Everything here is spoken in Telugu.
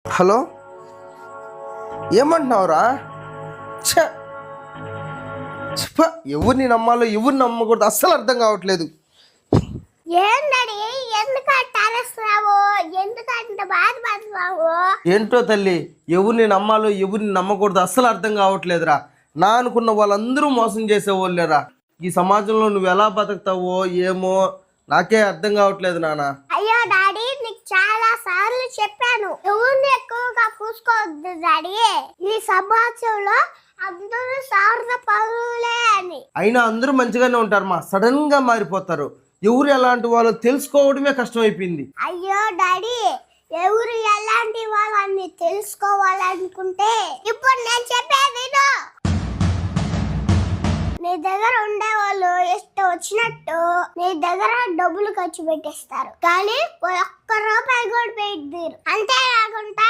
హలో, ఏమంటున్నావురా? ఎవరిని నమ్మాలో ఎవరిని నమ్మకూడదు అస్సలు అర్థం కావట్లేదు. ఏంటో తల్లి, ఎవరిని నమ్మాలో ఎవరిని నమ్మకూడదు అస్సలు అర్థం కావట్లేదురా. నా అనుకున్న వాళ్ళందరూ మోసం చేసేవాళ్ళేరా. ఈ సమాజంలో నువ్వు ఎలా బతుకుతావో ఏమో నాకే అర్థం కావట్లేదు నాన్న. అయ్యో డాడీ, నీకు చాలా సార్లు చెప్పాను ఎవరిని ఎక్కువగా పూసుకోవద్దు డాడీ. ఈ సమాజంలో అందరూ సార్థ పరులే అని. అయినా అందరూ మంచిగానే ఉంటారు మా, సడన్ గా మారిపోతారు. ఎవరు ఎలాంటి వాళ్ళో తెలుసుకోవడమే కష్టం అయిపోయింది. అయ్యో డాడీ, ఎవరు ఎలాంటి వాళ్ళని తెలుసుకోవాలనుకుంటే ఇప్పుడు నేను చెప్పేది విను. నీ దగ్గర ఉండేవాళ్ళు ఇష్టం వచ్చినట్టు నీ దగ్గర డబ్బులు ఖర్చు పెట్టేస్తారు, కానీ ఒక్క రూపాయి కూడా పెట్టారు. అంతేకాకుండా